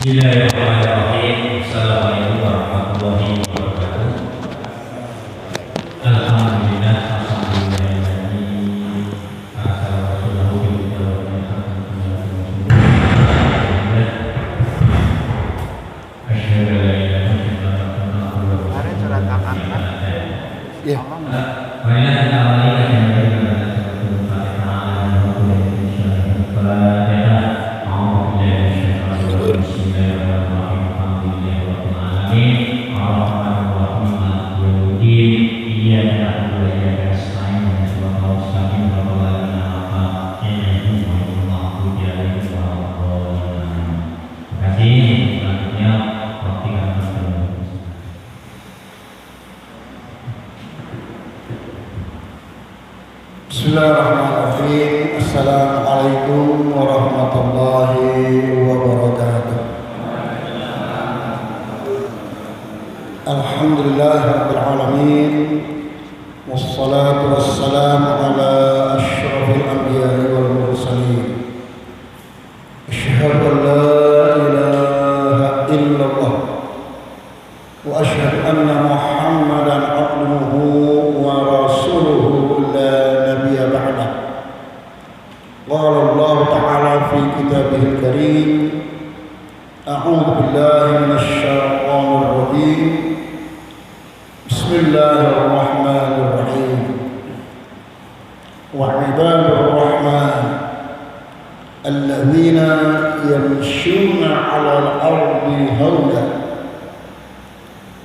Bismillahirrahmanirrahim. Assalamualaikum warahmatullahi wabarakatuh. Alhamdulillah. Bismillahirrahmanirrahim. Assalamualaikum warahmatullahi wabarakatuh. Alhamdulillahirabbil alamin. Wassalatu wassalamu ala asyrafil anbiya'i wal mursalin. Asyhadu an la ilaha illallah wa asyhadu anna Muhammadan abduhu wa rasuluhu la قال الله تعالى في كتابه الكريم أعوذ بالله من الشيطان الرجيم بسم الله الرحمن الرحيم وعباد الرحمن الذين يمشون على الأرض هونا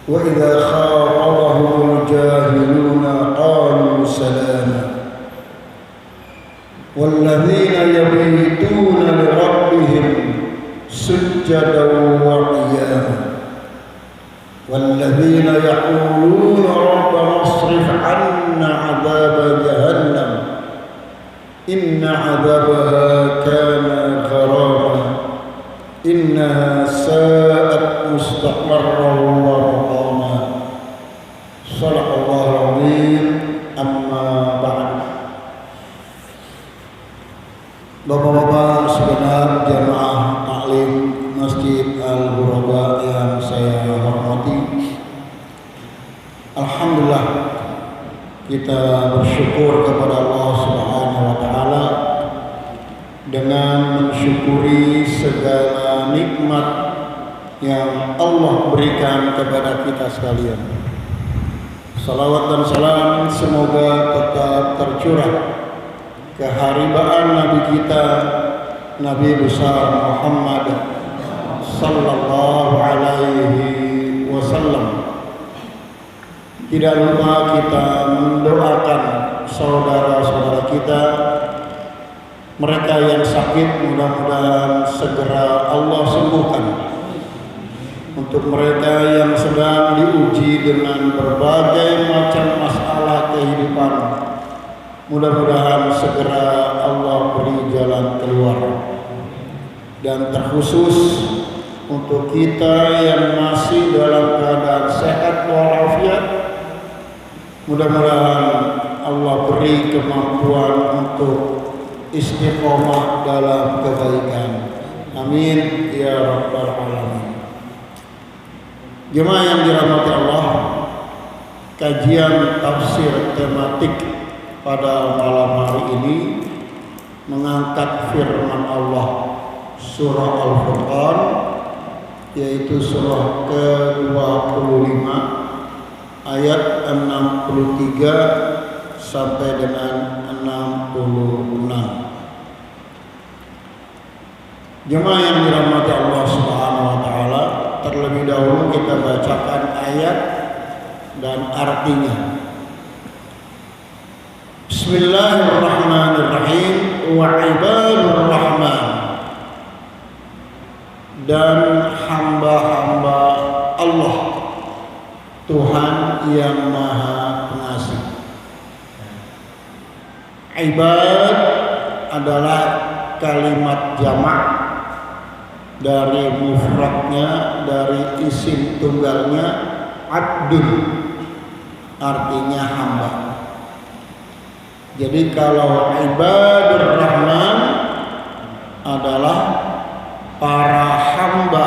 وإذا خاطبهم الجاهلون قالوا سلاما والذين يبيتون لربهم سجدا وقياما والذين يقولون ربنا اصرف عنا عذاب جهنم إن عذابها كان غراما إنها ساءت مستقرا ومقاما صدق الله العظيم. أما بعد. Bapak-bapak segenap jamaah taklim Masjid Al-Ghuraba yang saya hormati, alhamdulillah kita bersyukur kepada Allah Subhanahu wa taala dengan mensyukuri segala nikmat yang Allah berikan kepada kita sekalian. Salawat dan salam semoga tetap tercurah keharibaan Nabi kita, Nabi besar Muhammad sallallahu alaihi wasallam. Tidak lupa kita mendoakan saudara-saudara kita, mereka yang sakit mudah-mudahan segera Allah sembuhkan. Untuk mereka yang sedang diuji dengan berbagai macam masalah kehidupan, mudah-mudahan segera Allah beri jalan keluar. Dan terkhusus untuk kita yang masih dalam keadaan sehat walafiat, mudah-mudahan Allah beri kemampuan untuk istiqomah dalam kebaikan. Amin ya rabbal alamin. Jemaah yang dirahmati Allah, kajian tafsir tematik pada malam hari ini mengangkat firman Allah surah Al-Furqan, yaitu surah ke-25 ayat 63 sampai dengan 66. Jemaah yang dirahmati Allah Subhanahu wa taala, terlebih dahulu kita bacakan ayat dan artinya. Bismillahirrahmanirrahim. Wa ibadur rahman, dan hamba-hamba Allah, Tuhan yang Maha Pengasih. Ibad adalah kalimat jamak dari mufradnya, dari isim tunggalnya abdun, artinya hamba. Jadi kalau ibadur rahman adalah para hamba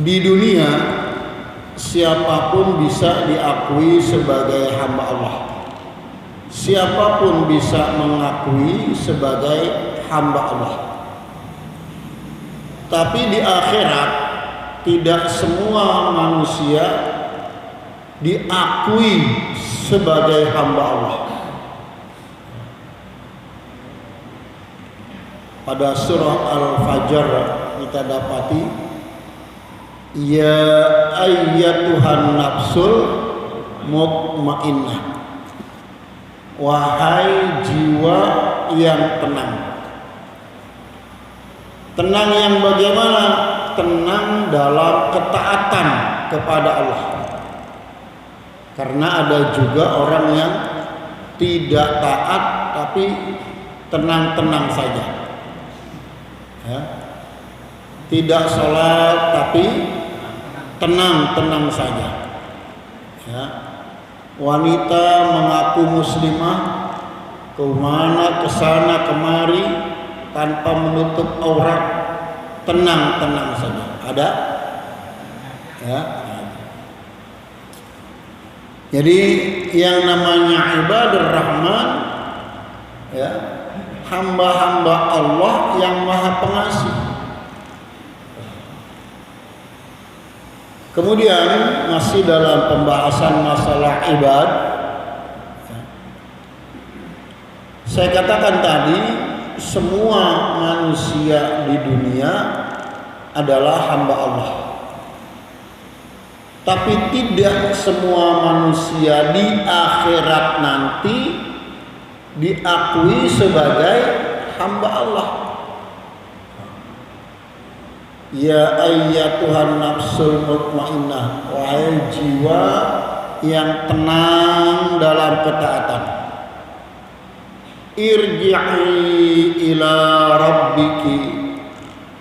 di dunia siapapun bisa diakui sebagai hamba Allah. Siapapun bisa mengakui sebagai hamba Allah. Tapi di akhirat tidak semua manusia diakui sebagai hamba Allah. Pada surah Al-Fajr kita dapati, ya ayyatuhan nafsul mutmainnah, wahai jiwa yang tenang. Tenang yang bagaimana? Tenang dalam ketaatan kepada Allah. Karena ada juga orang yang tidak taat tapi tenang-tenang saja, ya. Tidak sholat tapi tenang-tenang saja, ya. Wanita mengaku muslimah, kemana kesana kemari tanpa menutup aurat, tenang-tenang saja. Ada, ya. Jadi yang namanya ibadur rahman, ya, hamba-hamba Allah yang maha pengasih. Kemudian masih dalam pembahasan masalah ibad, saya katakan tadi, semua manusia di dunia adalah hamba Allah. Tapi tidak semua manusia di akhirat nanti diakui sebagai hamba Allah. Ya ayyatuhan nafsul mutmainnah, wahai jiwa yang tenang dalam ketaatan. Irji'i ila rabbiki,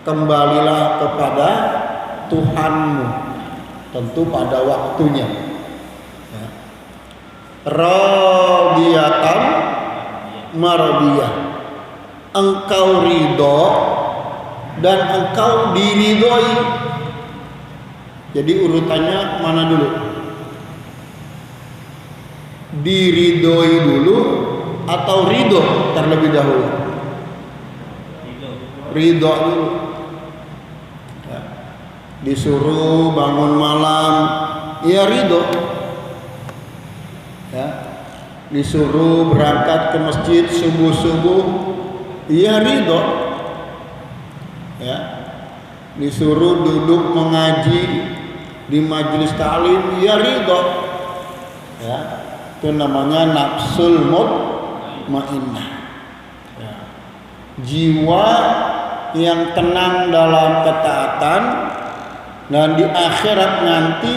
kembalilah kepada Tuhanmu, tentu pada waktunya. Ya. Radiyatan mardiyah, engkau ridho dan engkau diridhoi. Jadi urutannya mana dulu? Diridhoi dulu atau ridho terlebih dahulu? Ridho dulu. Ya. Disuruh bangun malam, ya ridho. Ya. Disuruh berangkat ke masjid subuh-subuh, ya ridho. Ya. Disuruh duduk mengaji di majelis ta'lim, ya ridho. Ya. Itu namanya nafsul mutmainnah. Ya. Jiwa yang tenang dalam ketaatan, dan di akhirat nanti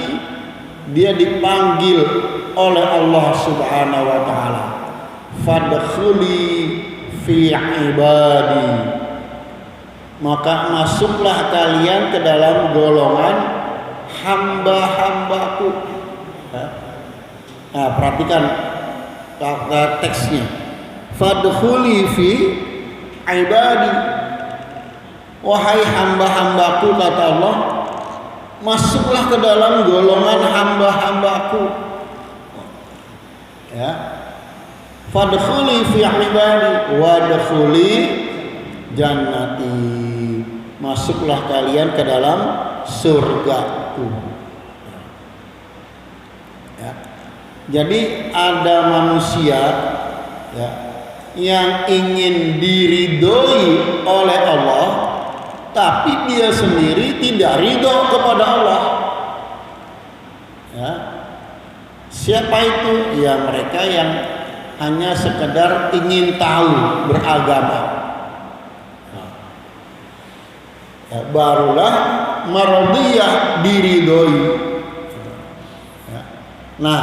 dia dipanggil oleh Allah Subhanahu wa taala, fadkhuli fi ibadi, maka masuklah kalian ke dalam golongan hamba-hambaku. Nah, perhatikan teksnya, fadkhuli fi ibadi, wahai hamba-hambaku, kata Allah, masuklah ke dalam golongan hamba-hambaku. Ya. Fadkhuli fi ibadi wadkhuli jannati, masuklah kalian ke dalam surgaku. Ya. Jadi ada manusia, ya, yang ingin diridhoi oleh Allah, tapi dia sendiri tidak ridho kepada Allah. Ya. Siapa itu? Ya mereka yang hanya sekedar ingin tahu beragama. Ya, barulah mardiyah, diridhoi. Ya. Nah,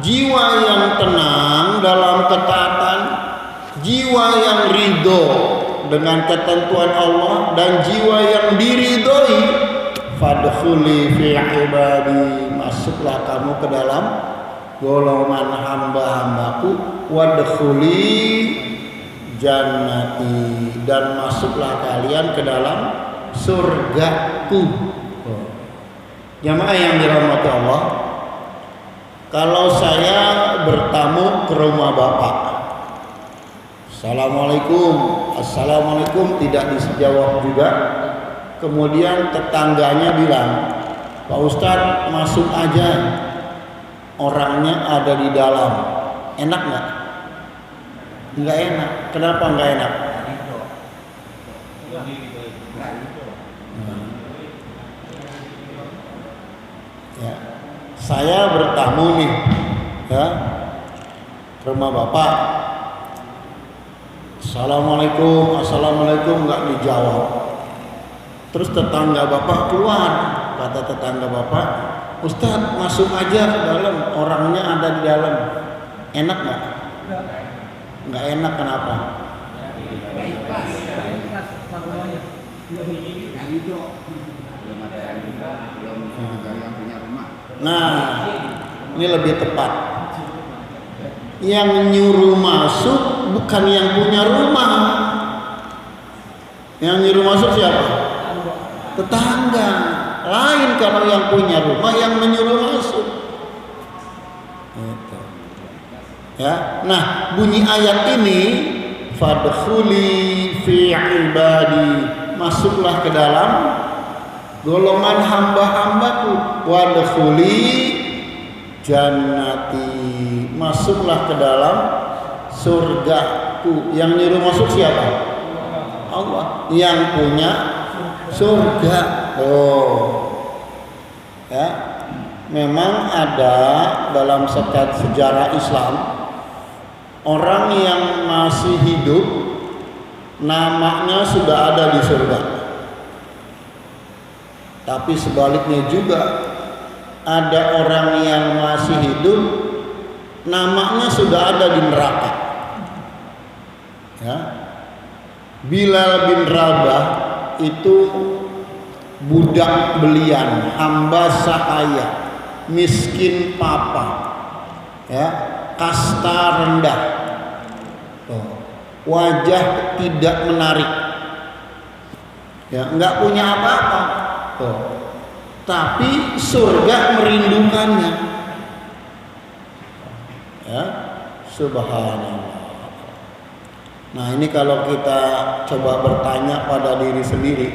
jiwa yang tenang dalam ketaatan, jiwa yang ridho dengan ketentuan Allah, dan jiwa yang diridhoi, fadkhuli fi ibadi, masuklah kamu ke dalam golongan hamba-hambaku, wadkhuli jannati, dan masuklah kalian ke dalam surgaku. Jamaah yang dirahmati Allah, kalau saya bertamu ke rumah Bapak, Assalamualaikum tidak dijawab juga. Kemudian tetangganya bilang, Pak Ustadz masuk aja, orangnya ada di dalam. Enak nggak? Nggak enak. Kenapa nggak enak? Ya. Saya bertamu nih, ya, ke rumah Bapak. Assalamualaikum nggak dijawab. Terus tetangga Bapak keluar, kata tetangga Bapak, Ustadz masuk aja ke dalam, orangnya ada di dalam. Enak nggak? Nggak enak. Kenapa? Nah, ini lebih tepat. Yang nyuruh masuk bukan yang punya rumah. Yang nyuruh masuk siapa? Tetangga. Lain kalau yang punya rumah yang menyuruh masuk. Gitu. Ya. Nah, bunyi ayat ini, fadkhuli fi ibadi, masuklah ke dalam golongan hamba-hambaku, wadkhuli jannati, masuklah ke dalam surgaku. Yang nyuruh masuk siapa? Allah, yang punya surga. Ya, memang ada dalam sejarah Islam orang yang masih hidup namanya sudah ada di surga. Tapi sebaliknya juga ada orang yang masih hidup namanya sudah ada di neraka. Ya. Bilal bin Rabah itu budak belian, hamba sahaya, miskin papa, ya, kasta rendah, wajah tidak menarik, ya, nggak punya apa-apa, tapi surga merindukannya, ya, subhanallah. Nah, ini kalau kita coba bertanya pada diri sendiri,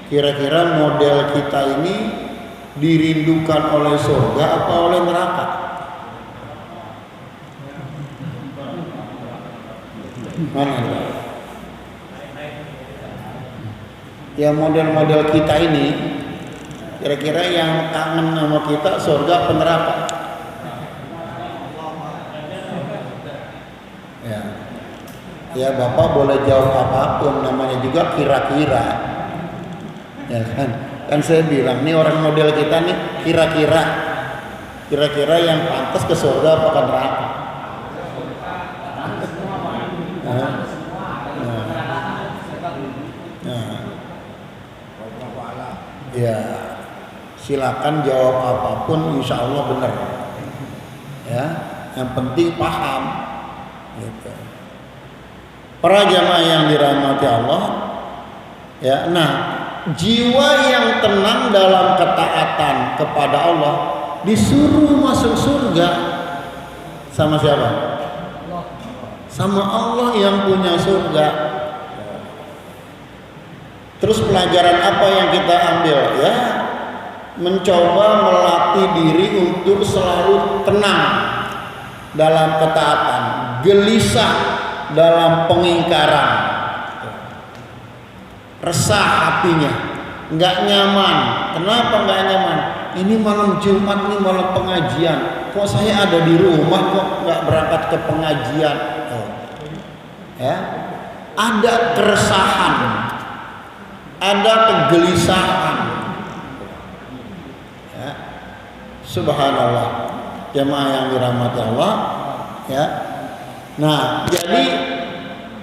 kira-kira model kita ini dirindukan oleh surga apa oleh neraka? Mana? Ya, model-model kita ini kira-kira yang kangen sama kita surga apa neraka? Ya. Ya, Bapak boleh jawab apapun, namanya juga kira-kira. Ya kan? Kan saya bilang, nih orang model kita nih kira-kira yang pantas ke surga apa ke neraka? Ya, silakan jawab apapun, insya Allah benar. Ya, yang penting paham. Gitu. Para jamaah yang dirahmati Allah, ya, nah, jiwa yang tenang dalam ketaatan kepada Allah disuruh masuk surga sama siapa? Sama Allah yang punya surga. Terus pelajaran apa yang kita ambil? Ya, mencoba melatih diri untuk selalu tenang dalam ketaatan, gelisah dalam pengingkaran, resah hatinya, nggak nyaman. Kenapa nggak nyaman? Ini malam Jumat, ini malam pengajian, kok saya ada di rumah, kok nggak berangkat ke pengajian? Ya, ada keresahan, ada kegelisahan. Ya. Subhanallah, jemaah yang dirahmati Allah. Ya. Nah, jadi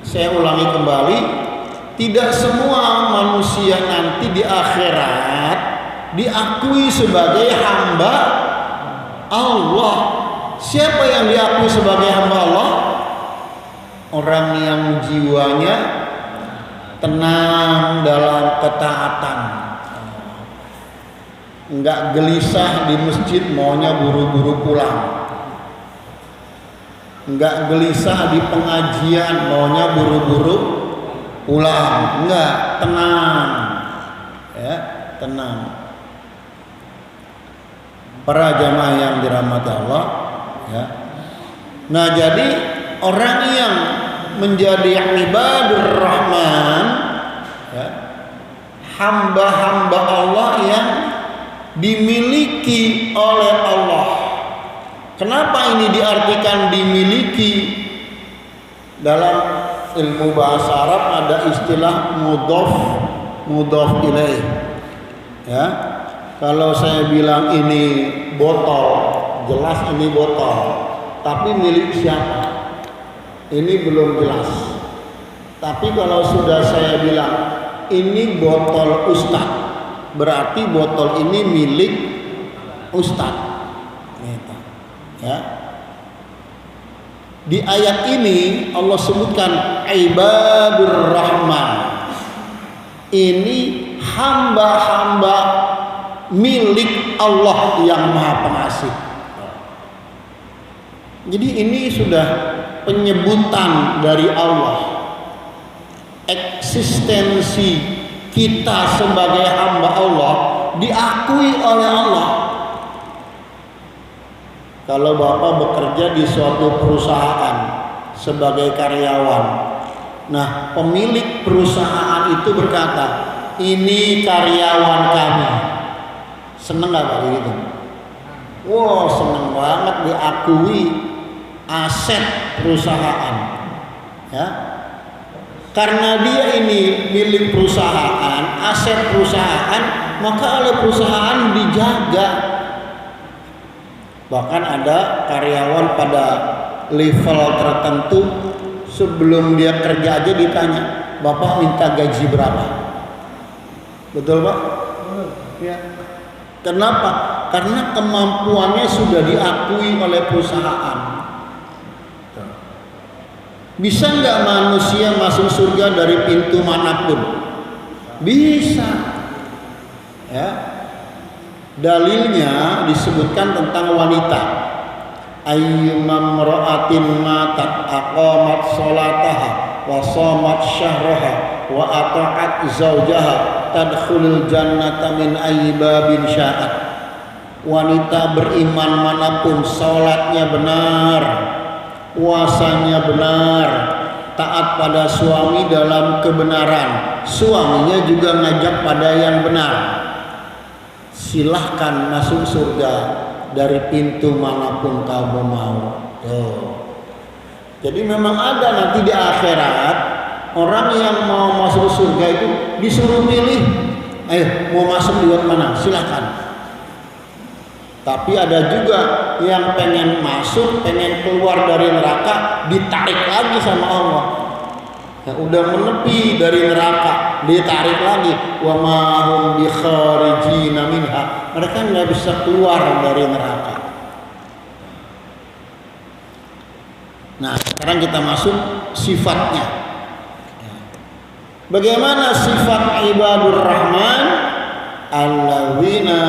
saya ulangi kembali, tidak semua manusia nanti di akhirat diakui sebagai hamba Allah. Siapa yang diakui sebagai hamba Allah? Orang yang jiwanya tenang dalam ketaatan. nggak gelisah di masjid maunya buru-buru pulang, nggak gelisah di pengajian maunya buru-buru pulang, nggak, tenang ya, tenang. Para jamaah yang dirahmati Allah ya. Nah, jadi orang yang menjadi ibadur rahman ya, hamba-hamba Allah yang dimiliki oleh Allah. Kenapa ini diartikan dimiliki? Dalam ilmu bahasa Arab ada istilah mudhof ilaih ya. Kalau saya bilang ini botol, jelas ini botol, tapi milik siapa? Ini belum jelas. Tapi kalau sudah saya bilang ini botol ustadz, berarti botol ini milik ustadz. Gitu. Ya. Di ayat ini Allah sebutkan ibadur rahman. Ini hamba-hamba milik Allah yang Maha Pengasih. Jadi ini sudah penyebutan dari Allah. Eksistensi kita sebagai hamba Allah diakui oleh Allah. Kalau Bapak bekerja di suatu perusahaan sebagai karyawan, nah pemilik perusahaan itu berkata, ini karyawan kami. Seneng gak Pak gitu? Wow, seneng banget diakui aset perusahaan ya. Karena dia ini milik perusahaan, aset perusahaan, maka oleh perusahaan dijaga. Bahkan ada karyawan pada level tertentu sebelum dia kerja aja ditanya, Bapak minta gaji berapa? Betul Pak? Ya. Kenapa? Karena kemampuannya sudah diakui oleh perusahaan. Bisa nggak manusia masuk surga dari pintu manapun? Bisa. Ya. Dalilnya disebutkan tentang wanita. Ayyumam ra'atin matat aqamat sholataha wa shamat syahraha wa ata'at zawjaha tadkhulul jannata min ayyi babin sya'at. Wanita beriman manapun salatnya benar, puasanya benar, taat pada suami dalam kebenaran, suaminya juga ngajak pada yang benar, silahkan masuk surga dari pintu manapun kamu mau. Jadi memang ada nanti di akhirat orang yang mau masuk surga itu disuruh milih, ayo mau masuk lewat mana, silahkan. Tapi ada juga yang pengen masuk, pengen keluar dari neraka, ditarik lagi sama Allah. Yang udah menepi dari neraka, ditarik lagi. Wa ma hum bi kharijina minha. Mereka nggak bisa keluar dari neraka. Nah, sekarang kita masuk sifatnya. Bagaimana sifat ibadur rahman? Alladzina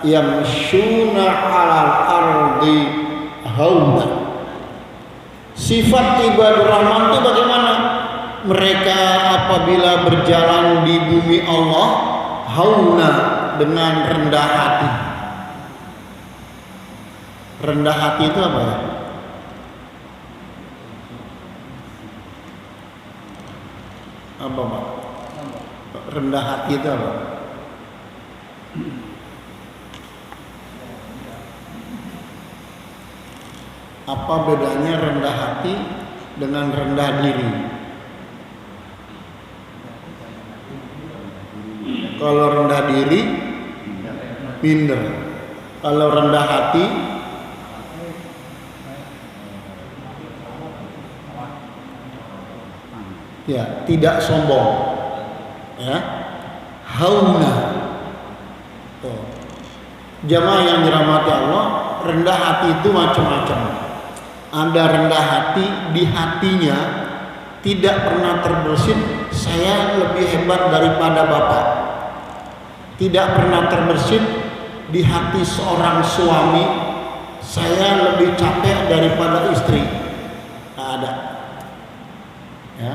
yamshuna 'alal ardi hauna. Sifat ibadur rahman itu bagaimana? Mereka apabila berjalan di bumi Allah hauna, dengan rendah hati. Rendah hati itu apa ya? Apa Pak? Rendah hati itu apa? Apa bedanya rendah hati dengan rendah diri? Kalau rendah diri minder, kalau rendah hati ya tidak sombong, ya hauna. Jamaah yang dirahmati Allah, rendah hati itu macam-macam. Ada rendah hati di hatinya tidak pernah terbersit, saya lebih hebat daripada Bapak. Tidak pernah terbersit, di hati seorang suami, saya lebih capek daripada istri. Nggak ada. Ya.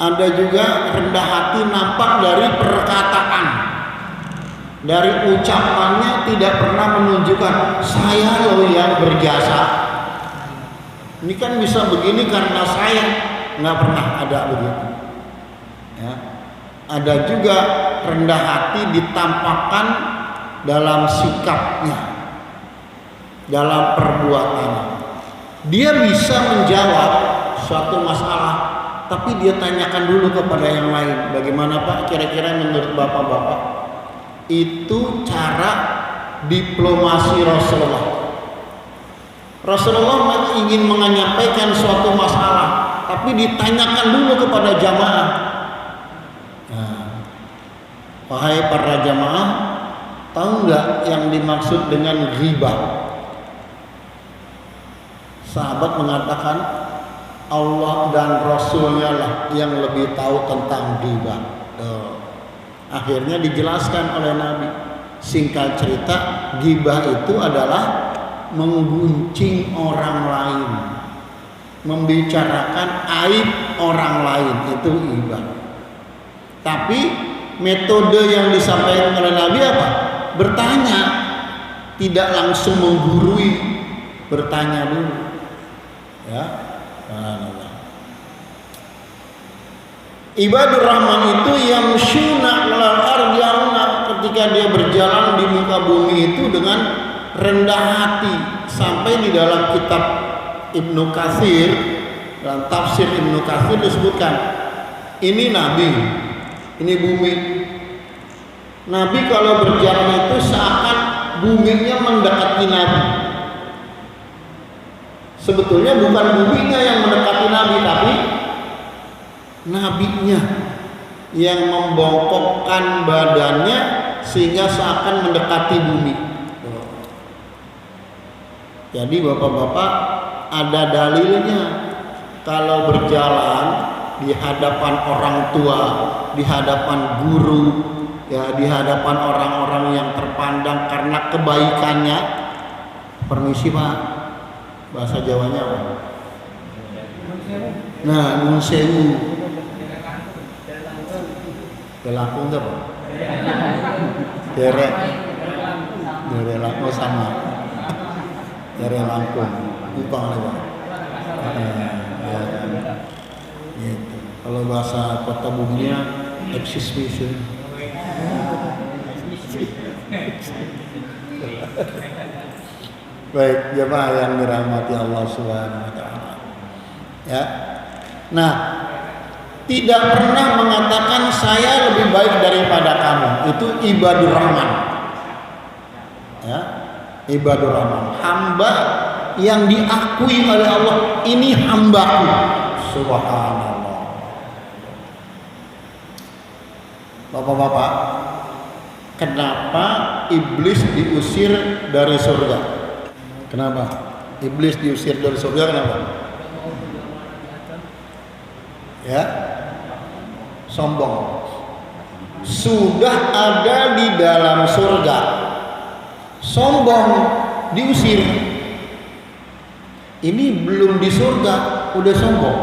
Ada juga rendah hati nampak dari perkataan, dari ucapannya tidak pernah menunjukkan saya loh yang berjasa. Ini kan bisa begini karena saya, nggak pernah ada begitu. Ya. Ada juga rendah hati ditampakkan dalam sikapnya, dalam perbuatannya. Dia bisa menjawab suatu masalah, tapi dia tanyakan dulu kepada yang lain. Bagaimana Pak? Kira-kira menurut Bapak-bapak? Itu cara diplomasi Rasulullah. Rasulullah ingin menyampaikan suatu masalah, tapi ditanyakan dulu kepada jamaah. Nah, wahai para jamaah, tahu nggak yang dimaksud dengan ghibah? Sahabat mengatakan Allah dan Rasulnya lah yang lebih tahu tentang ghibah. Akhirnya dijelaskan oleh Nabi. Singkat cerita, ghibah itu adalah mengguncing orang lain, membicarakan aib orang lain, itu ghibah. Tapi metode yang disampaikan oleh Nabi apa? Bertanya, tidak langsung menggurui, bertanya dulu. Ya, Ibadur Rahman itu yang syuna alal ardi ketika dia berjalan di muka bumi itu dengan rendah hati. Sampai di dalam kitab Ibnu Katsir, dalam tafsir Ibnu Katsir disebutkan, ini Nabi, ini bumi. Nabi kalau berjalan itu seakan buminya mendekati Nabi. Sebetulnya bukan buminya yang mendekati Nabi, tapi nabinya yang membongkokkan badannya sehingga seakan mendekati bumi. Jadi bapak-bapak, ada dalilnya kalau berjalan di hadapan orang tua, di hadapan guru, ya, di hadapan orang-orang yang terpandang karena kebaikannya. Permisi Pak, bahasa Jawanya apa? Nah, nyun sewu. Delakung apa? Derek langkung sama. Derek langkung. Upang lewat. Gitu. Kalau bahasa kota buminya exhibition. Baik, jemaah yang dirahmati Allah Subhanahu wa taala. Ya. Nah, tidak pernah mengatakan saya lebih baik daripada kamu. Itu ibadur rahman. Ya, ibadur rahman. Hamba yang diakui oleh Allah, ini hambaku. Subhanallah. Bapak-bapak, kenapa iblis diusir dari surga? Kenapa? Iblis diusir dari surga kenapa? Ya, sombong. Sudah ada di dalam surga, sombong, diusir. Ini belum di surga udah sombong.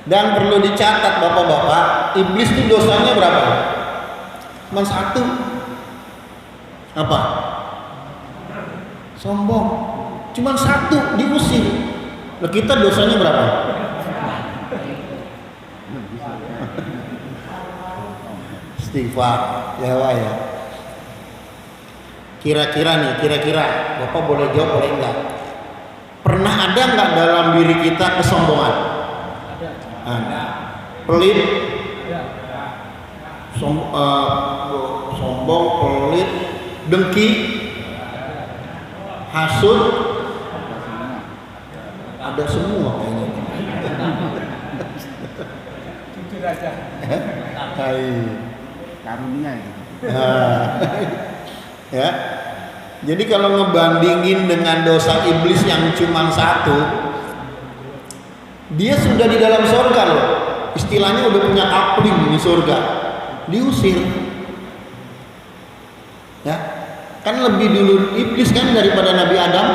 Dan perlu dicatat bapak-bapak, iblis itu dosanya berapa? Cuma satu. Apa? Sombong. Cuma satu, diusir. Nah, kita dosanya berapa? Istighfar, ya wah ya. Kira-kira Bapak boleh jawab boleh enggak? Pernah ada enggak dalam diri kita kesombongan? Ada. Pelit, sombong, pelit, dengki, hasud, ada semua kayaknya. Jujur aja. Hai. Karunia itu. Ya. Jadi kalau ngebandingin dengan dosa iblis yang cuma satu, dia sudah di dalam surga loh. istilahnya udah punya kapling di surga, diusir. Ya, kan lebih dulu iblis kan daripada Nabi Adam,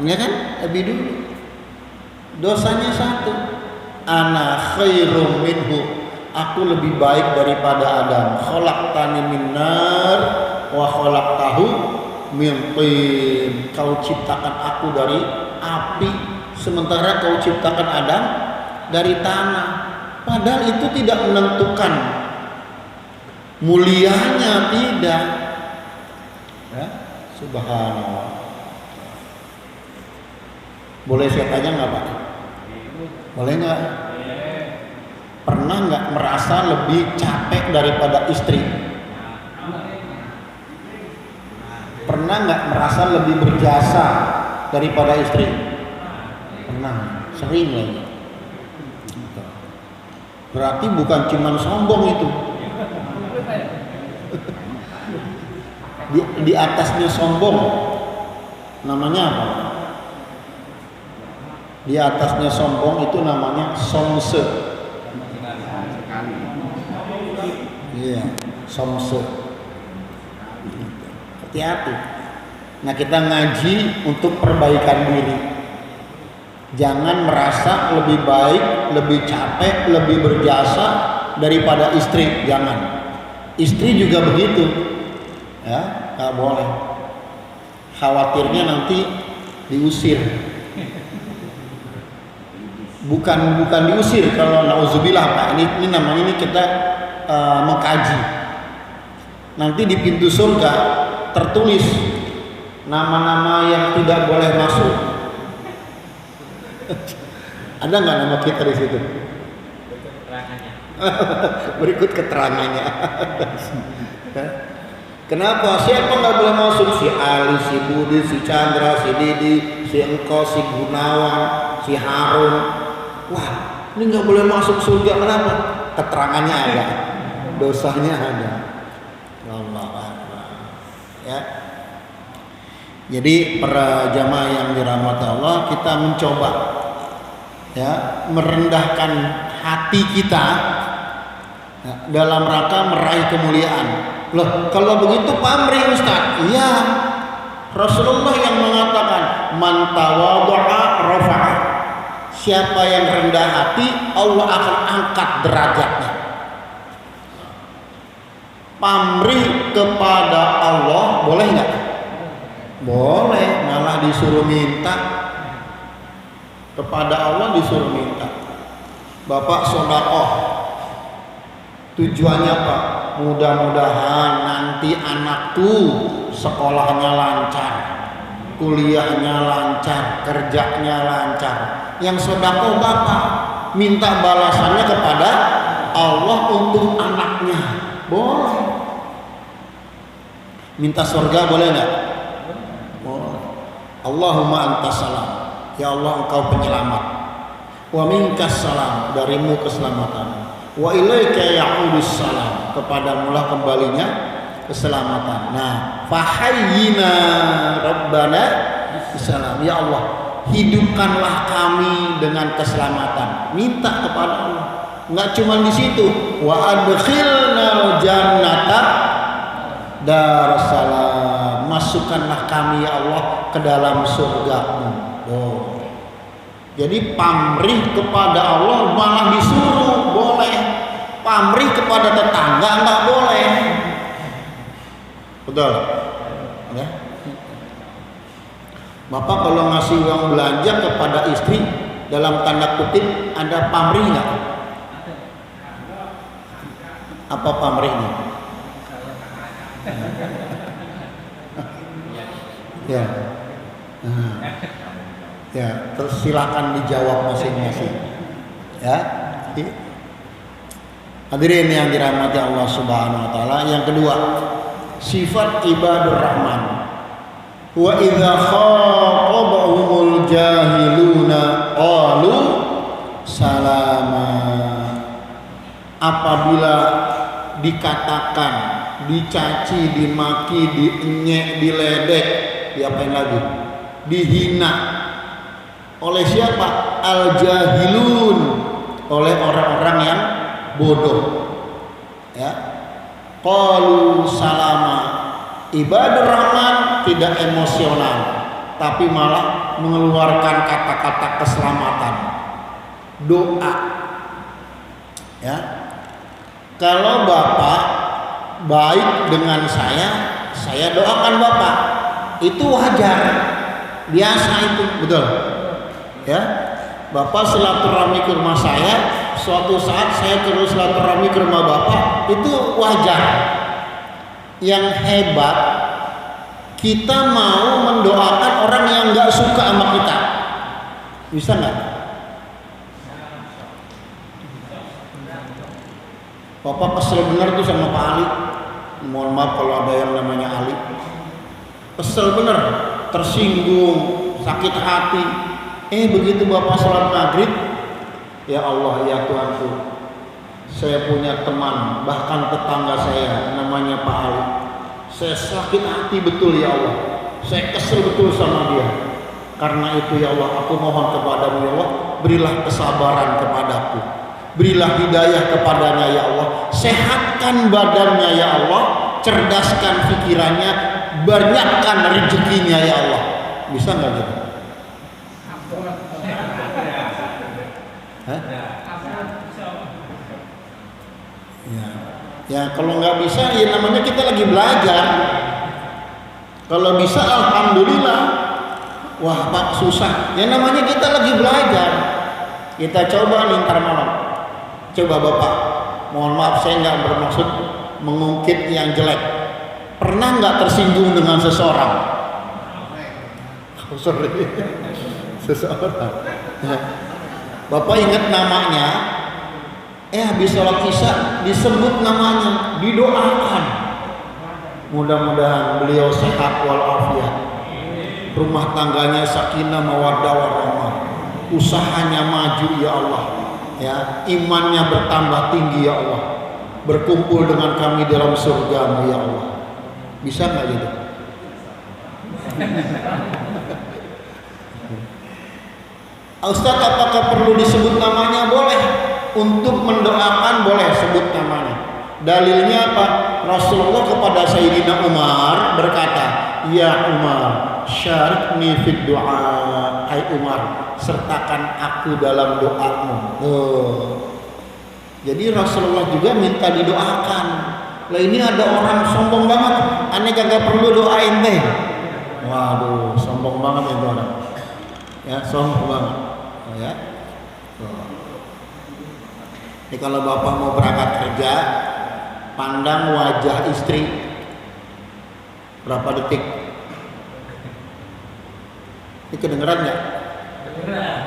ya kan? Lebih dulu. Dosanya satu. Ana khairum minhu. Aku lebih baik daripada Adam. Khalaqtani min nar wa khalaqtahu min tin. Kau ciptakan aku dari api, sementara kau ciptakan Adam dari tanah. Padahal itu tidak menentukan mulianya, tidak. Ya, subhanallah. Boleh saya tanya nggak Pak? Boleh nggak? Pernah nggak merasa lebih capek daripada istri? Pernah nggak merasa lebih berjasa daripada istri? Pernah, sering lagi. Berarti bukan cuma sombong itu. Di atasnya sombong, namanya apa? Di atasnya sombong itu namanya somse. Iya, somse. Hati-hati. Nah, kita ngaji untuk perbaikan diri. Jangan merasa lebih baik, lebih capek, lebih berjasa daripada istri. Jangan. Istri juga begitu. Ya, nggak boleh. Khawatirnya nanti diusir. Bukan diusir kalau nauzubillah Pak. Ini namanya ini kita mengkaji. Nanti di pintu surga tertulis nama-nama yang tidak boleh masuk. Ada nggak nama kita di situ? Berikut keterangannya. Kenapa? Siapa nggak boleh masuk? Si Ali, si Budi, si Chandra, si Didi, si Engkau, si Gunawan, si Harun. Wah, ini nggak boleh masuk surga. Kenapa? Keterangannya ada, dosanya ada. Allah Akbar. Ya. Jadi para jamaah yang dirahmati Allah, kita mencoba ya merendahkan hati kita ya, dalam rangka meraih kemuliaan. Loh, kalau begitu pamrih Ustaz. Iya. Rasulullah yang mengatakan man tawadhu'a rafa'a. Siapa yang rendah hati, Allah akan angkat derajatnya. Pamrih kepada Allah boleh nggak? Boleh, malah disuruh minta. Kepada Allah disuruh minta. Bapak sedekah. Tujuannya apa? Mudah-mudahan nanti anakku sekolahnya lancar, kuliahnya lancar, kerjanya lancar. Yang sedekah Bapak minta balasannya kepada Allah untuk anaknya. Boleh. Minta surga boleh nggak? Boleh. Allahumma antas salam. Ya Allah, engkau penyelamat. Wa minkas salam, darimu keselamatan. Wa ilaika ya'udus salam, kepadamulah kembalinya keselamatan. Nah, fahayyina rabbana bisalam. Ya Allah, hidupkanlah kami dengan keselamatan. Minta kepada Allah. Enggak cuma di situ. Wa adkhilnal jannata darussalam. Masukkanlah kami ya Allah ke dalam surga-Mu. Oh. Jadi pamrih kepada Allah malah disuruh boleh, pamrih kepada tetangga enggak boleh. Betul? Ya. Bapak kalau ngasih uang belanja kepada istri dalam tanda kutip ada pamrih nggak? Apa pamrihnya? Ya. Nah. Ya, terus silakan dijawab masing-masing. Ya. Hadirin yang dirahmati Allah Subhanahu wa taala, yang kedua, sifat ibadur rahman. Wa idza khatabahumul jahiluna qalu salama. Apabila dikatakan, dicaci, dimaki, dienyek, diledek, diapain lagi? Dihina oleh siapa? Al-jahilun, oleh orang-orang yang bodoh. Ya. Qalu salama. Ibadur Rahman tidak emosional, tapi malah mengeluarkan kata-kata keselamatan. Doa. Ya. Kalau Bapak baik dengan saya doakan Bapak. Itu wajar. Biasa itu, betul. Ya. Bapak silaturahmi ke rumah saya, suatu saat saya terus silaturahmi ke rumah Bapak, itu wajar. Yang hebat, kita mau mendoakan orang yang nggak suka sama kita. Bisa nggak? Bapak kesel bener tuh sama Pak Ali. Mohon maaf kalau ada yang namanya Ali. Kesel bener, tersinggung, sakit hati. Begitu Bapak sholat maghrib, ya Allah ya Tuhanku, saya punya teman, bahkan tetangga saya namanya Pak Ali. Saya sakit hati betul ya Allah, saya kesel betul sama dia. Karena itu ya Allah, aku mohon kepadamu ya Allah, berilah kesabaran kepadaku, berilah hidayah kepadanya ya Allah, sehatkan badannya ya Allah, cerdaskan pikirannya, banyakkan rezekinya ya Allah. Bisa nggak gitu? Ya kalau nggak bisa ya namanya kita lagi belajar. Kalau bisa alhamdulillah. Wah Pak susah, ya namanya kita lagi belajar. Kita coba nih ntar malam. Coba Bapak, mohon maaf saya nggak bermaksud mengungkit yang jelek. Pernah nggak tersinggung dengan seseorang? Sorry. Seseorang. Bapak ingat namanya, habis sholat isya disebut namanya, didoakan. Mudah-mudahan beliau sehat walafiat, rumah tangganya sakinah mawaddah warahmah, usahanya maju ya Allah, ya imannya bertambah tinggi ya Allah, berkumpul dengan kami dalam surgamu ya Allah. Bisa nggak gitu? Ustaz, apakah perlu disebut namanya? Boleh. Untuk mendoakan boleh sebut namanya. Dalilnya apa? Rasulullah kepada Sayyidina Umar berkata, "Ya Umar, syarikni fid du'a." Hai Umar, sertakan aku dalam doamu. Jadi Rasulullah juga minta didoakan. Lah ini ada orang sombong banget, aneh kagak perlu doain teh. Waduh, sombong banget itu orang. Ya, sombong banget. Ya. Jadi kalau Bapak mau berangkat kerja, pandang wajah istri berapa detik? Ini kedengeran nggak?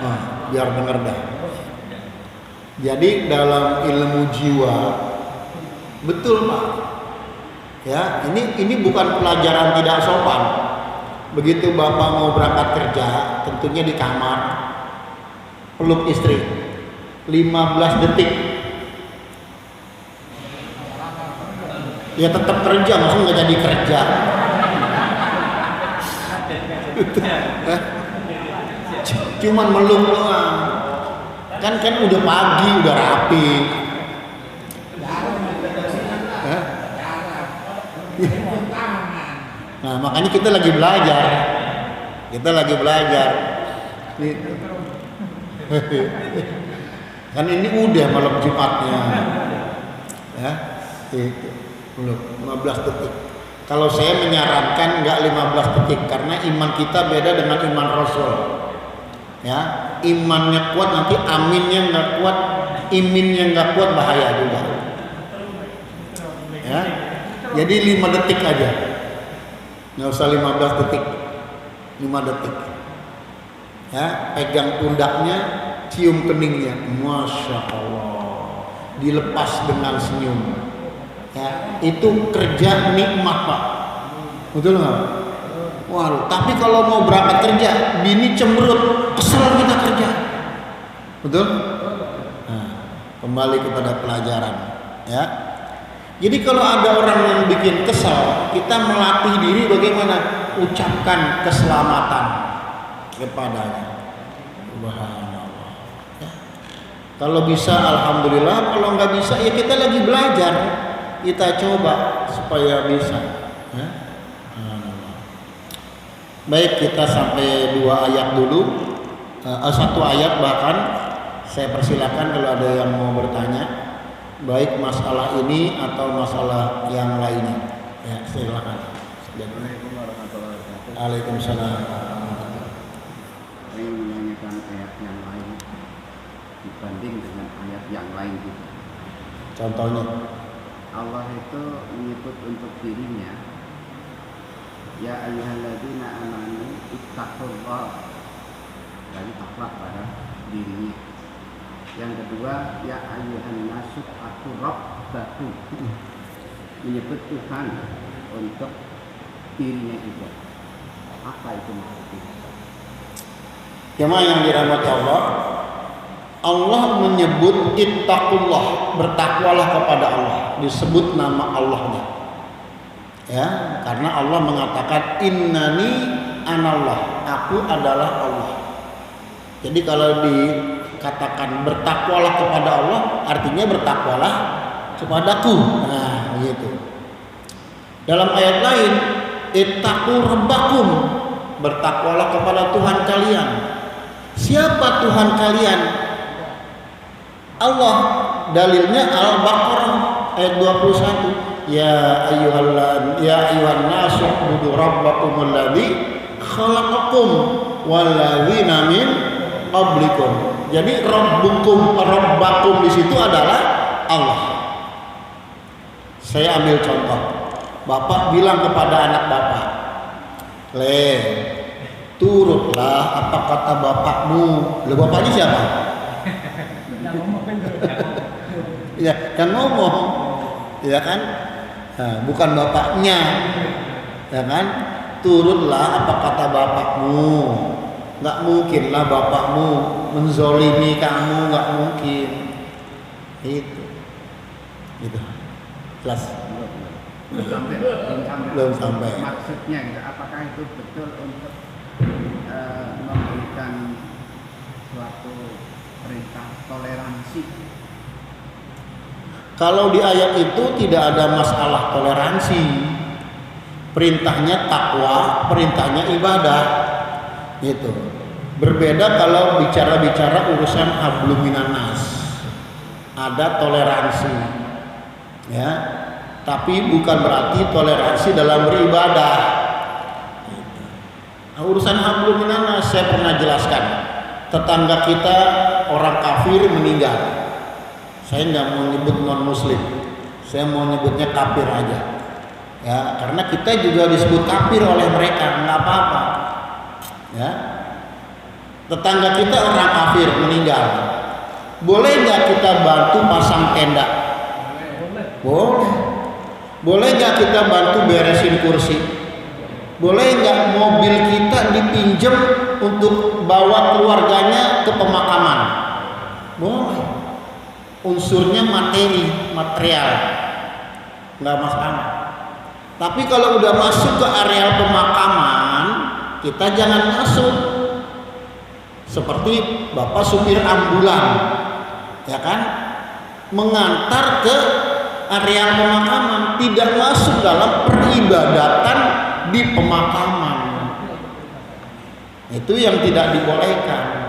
Nah, biar denger dah. Jadi dalam ilmu jiwa, betul Pak. Ya, ini bukan pelajaran tidak sopan. Begitu Bapak mau berangkat kerja, tentunya di kamar, peluk istri 15 detik. Ya tetap kerja, maksudnya nggak jadi kerja. Cuman meluk doang. Kan udah pagi, udah rapi. Nah makanya kita lagi belajar. Kan ini udah malam Jumatnya, ya, belum 15 detik. Kalau saya menyarankan nggak 15 detik, karena iman kita beda dengan iman Rasul. Ya, imannya kuat nanti aminnya nggak kuat, iminnya nggak kuat, bahaya juga. Ya, jadi 5 detik aja, nggak usah 15 detik, 5 detik. Ya, pegang pundaknya, cium keningnya, masya Allah, dilepas dengan senyum. Ya, itu kerja nikmat Pak, betul nggak? Waduh, tapi kalau mau berangkat kerja, bini cemberut, kesel kita kerja, betul? Nah, kembali kepada pelajaran, ya. Jadi kalau ada orang yang bikin kesal, kita melatih diri bagaimana ucapkan keselamatan kepadanya. Subhanallah. Ya. Kalau bisa alhamdulillah, kalau nggak bisa ya kita lagi belajar, kita coba supaya bisa. Ya. Baik, kita sampai 2 ayat dulu, 1 ayat bahkan. Saya persilakan kalau ada yang mau bertanya, baik masalah ini atau masalah yang lainnya. Ya, silakan. Assalamualaikum warahmatullahi wabarakatuh. Waalaikumsalam. Saya ingin menanyakan ayat yang lain dibanding dengan ayat yang lain gitu. Contohnya, Allah itu menyebut untuk dirinya, ya ayyuhalladzina amanu ittaqullah, dari takwa pada dirinya. Yang kedua, ya ayyuhan nasu rabbakum, menyebut Tuhan untuk dirinya juga. Apa itu maksudnya? jemaah yang dirahmati Allah, Allah menyebut ittaqullah, bertakwalah kepada Allah, disebut nama Allahnya. Ya, karena Allah mengatakan innani anallah, aku adalah Allah. Jadi kalau dikatakan bertakwalah kepada Allah, artinya bertakwalah kepadaku. Nah, begitu. Dalam ayat lain, ittaqu rabbakum, bertakwalah kepada Tuhan kalian. Siapa Tuhan kalian? Allah. Dalilnya Al-Baqarah ayat 21. Ya ayyuhan nasu ubudu rabbakumul ladzi khalaqakum walladzina min qablikum. Jadi rabbakum di situ adalah Allah. Saya ambil contoh. Bapak bilang kepada anak bapak, turutlah apa kata bapakmu. Lah bapaknya siapa? Ya, yang ngomong, ya kan? Nah, bukan bapaknya, ya kan? Turutlah apa kata bapakmu. Nggak mungkinlah bapakmu menzolimi kamu, nggak mungkin. Itu, gitu. Jelas? Belum sampai. Maksudnya, apakah itu betul untuk memberikan suatu perintah toleransi? Kalau di ayat itu tidak ada masalah toleransi. Perintahnya takwa, perintahnya ibadah. Gitu. Berbeda kalau bicara-bicara urusan hablum minan nas. Ada toleransi. Ya. Tapi bukan berarti toleransi dalam beribadah. Gitu. Nah, urusan hablum minan nas saya pernah jelaskan. Tetangga kita orang kafir meninggal. Saya nggak mau nyebut non muslim, saya mau nyebutnya kafir aja, ya karena kita juga disebut kafir oleh mereka, nggak apa-apa, ya. Tetangga kita orang kafir meninggal, boleh nggak kita bantu pasang tenda? Boleh. Boleh nggak kita bantu beresin kursi? Boleh nggak mobil kita dipinjam untuk bawa keluarganya ke pemakaman? Boleh. Unsurnya material, nggak masalah. Tapi kalau udah masuk ke area pemakaman, kita jangan masuk. Seperti bapak supir ambulan, ya kan, mengantar ke area pemakaman, tidak masuk dalam peribadatan di pemakaman. Itu yang tidak dibolehkan.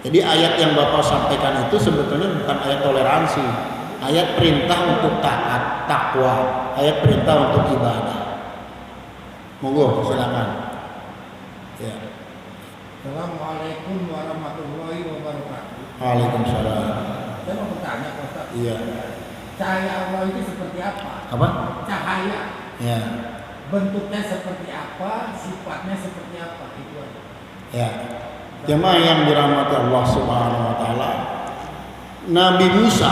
Jadi ayat yang Bapak sampaikan itu sebetulnya bukan ayat toleransi, ayat perintah untuk taat, takwa, ayat perintah untuk ibadah. Monggo, silakan. Ya. Assalamualaikum warahmatullahi wabarakatuh. Waalaikumsalam. Saya mau bertanya, Pak Ustaz. Iya. Cahaya Allah itu seperti apa? Apa? Cahaya. Ya. Bentuknya seperti apa? Sifatnya seperti apa? Itu aja. Ya. Jemaah yang dirahmati Allah Subhanahu wa taala, Nabi Musa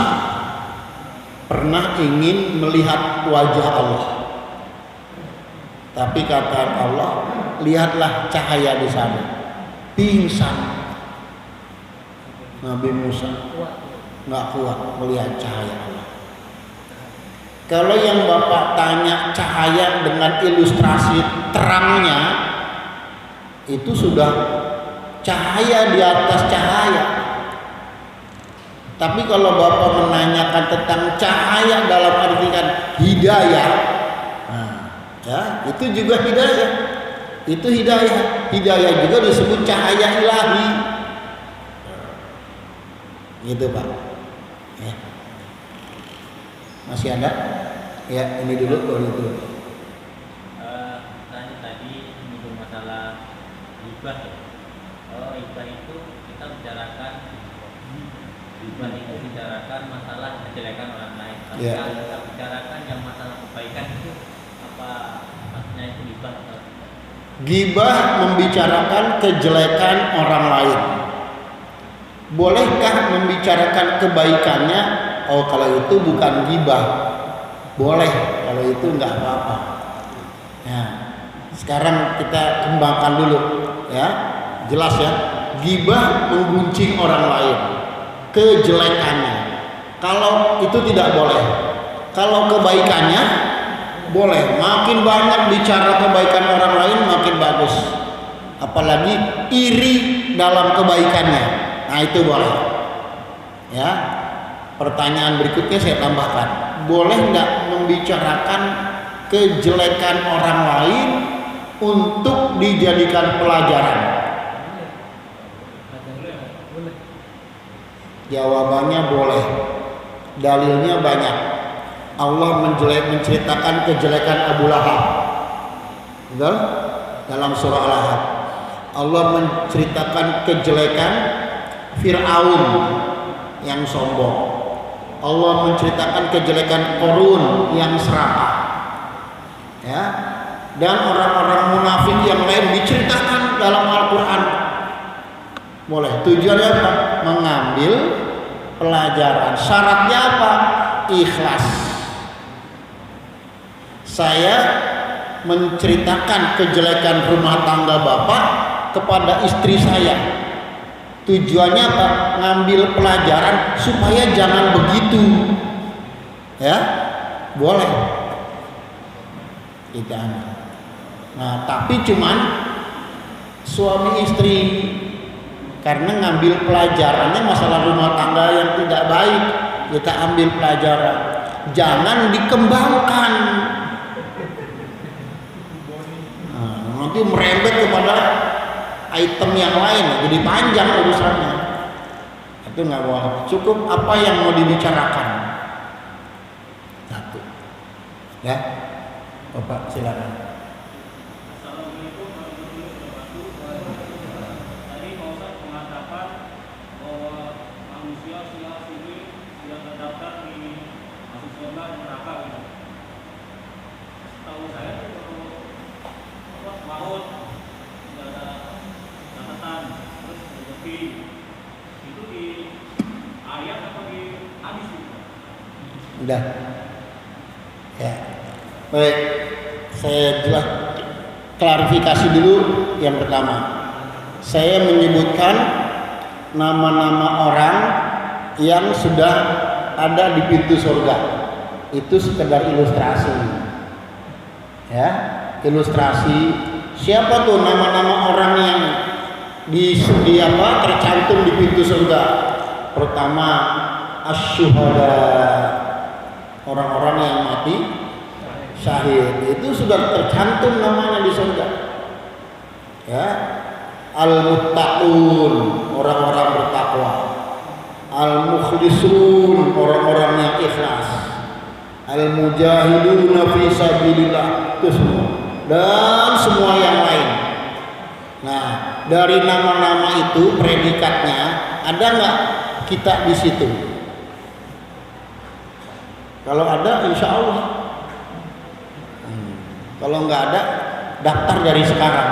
pernah ingin melihat wajah Allah. Tapi kata Allah, lihatlah cahaya di sana. Pingsan. Nabi Musa nggak kuat melihat cahaya Allah. Kalau yang Bapak tanya cahaya dengan ilustrasi terangnya, itu sudah cahaya di atas cahaya. Tapi kalau Bapak menanyakan tentang cahaya dalam artian hidayah, nah, ya, itu juga hidayah. Itu hidayah. Hidayah juga disebut cahaya ilahi. Gitu Pak. Ya. Masih ada? Ya, ini dulu baru itu. Tadi menyinggung masalah hibah ya. Oh, hibah itu kita bicarakan masalah kejelekan orang lain. Tapi Ya. kalau kita bicarakan yang masalah kebaikan itu apa maksudnya itu hibah atau Gibah membicarakan kejelekan orang lain. Bolehkah membicarakan kebaikannya? Oh, kalau itu bukan gibah. Boleh, kalau itu nggak apa-apa. Nah, sekarang kita kembangkan dulu, ya. Jelas ya. Gibah menggunjing orang lain, kejelekannya. Kalau itu tidak boleh. Kalau kebaikannya boleh. Makin banyak bicara kebaikan orang lain makin bagus. Apalagi iri dalam kebaikannya. Nah, itu boleh. Ya. Pertanyaan berikutnya saya tambahkan. Boleh nggak membicarakan kejelekan orang lain untuk dijadikan pelajaran? Jawabannya boleh. Dalilnya banyak. Allah menceritakan kejelekan Abu Lahab. Betul? Dalam surah Al-Ahzab. Allah menceritakan kejelekan Fir'aun yang sombong. Allah menceritakan kejelekan Qarun yang serakah. Ya. Dan orang-orang munafik yang lain diceritakan dalam Al-Qur'an. Boleh. Tujuannya apa? Mengambil pelajaran. Syaratnya apa? Ikhlas. Saya menceritakan kejelekan rumah tangga Bapak kepada istri saya. Tujuannya apa? Ngambil pelajaran supaya jangan begitu. Ya, boleh. Tidak. Nah, tapi cuman suami istri, karena ngambil pelajarannya masalah rumah tangga yang tidak baik, kita ambil pelajaran. Jangan dikembangkan. Nah, nanti merembet kepada item yang lain, jadi panjang urusannya. Itu nggak boleh. Cukup apa yang mau dibicarakan. Satu. Ya, Bapak silakan. Assalamualaikum warahmatullahi wabarakatuh. Tadi Pak Ustaz mengatakan bahwa manusia sini sudah terdaftar di masuk surga dan neraka gitu. Tahu saya kalau maut sudah ada catatan, terus rezeki itu di ayat atau di hadis gitu? Udah. Ya. Baik. Saya jelas klarifikasi dulu yang pertama. Saya menyebutkan nama-nama orang yang sudah ada di pintu surga. Itu sekedar ilustrasi. Ya, ilustrasi. Siapa tuh nama-nama orang yang tercantum di pintu surga? Pertama, asy-syuhada, orang-orang yang mati syahid, itu sudah tercantum namanya di surga. Ya, al-muttaqun, orang-orang bertakwa, al-mukhlisun, orang-orang yang ikhlas, al-mujahiduna fi sabilillah, itu semua, dan semua yang lain. Nah, dari nama-nama itu predikatnya ada nggak kita di situ? Kalau ada, insya Allah. Kalau nggak ada, daftar dari sekarang.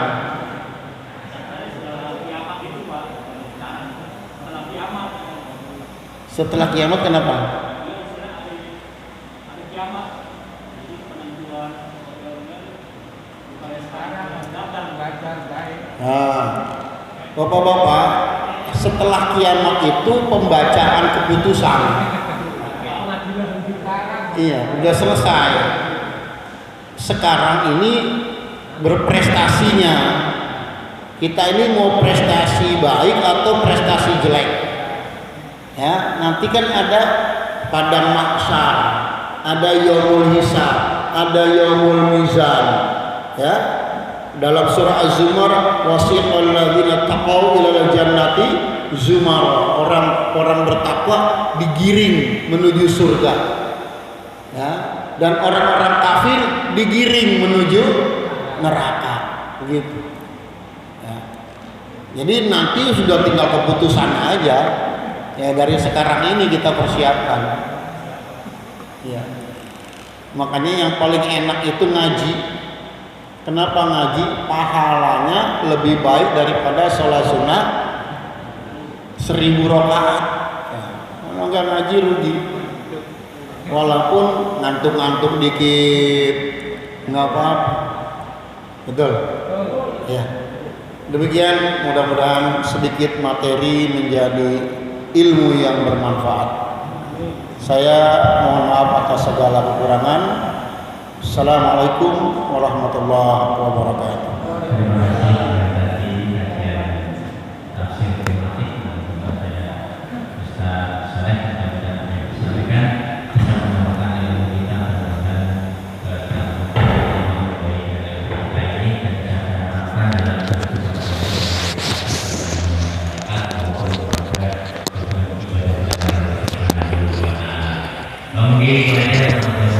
Setelah kiamat kenapa? Nah, Bapak-bapak, setelah kiamat itu pembacaan keputusan. Iya, udah selesai. Sekarang ini berprestasinya. Kita ini mau prestasi baik atau prestasi jelek. Ya, nanti kan ada padang mahsyar, ada yaumul hisab, ada yaumul mizan. Ya. Dalam surah Az-Zumar, wasiqal ladzina taqaw ilal jannati zumara. Orang-orang bertakwa digiring menuju surga. Ya. Dan orang-orang kafir digiring menuju neraka. Begitu. Ya. Jadi nanti sudah tinggal keputusan aja. Ya, dari sekarang ini kita persiapkan. Ya. Makanya yang paling enak itu ngaji. Kenapa ngaji? Pahalanya lebih baik daripada sholat sunnah 1000 rakaat. Ya. Kalau nggak ngaji rugi. Walaupun ngantuk-ngantuk dikit, nggak apa-apa. Betul? Ya. Demikian, mudah-mudahan sedikit materi menjadi ilmu yang bermanfaat. Saya mohon maaf atas segala kekurangan. Assalamualaikum warahmatullahi wabarakatuh. Mungkin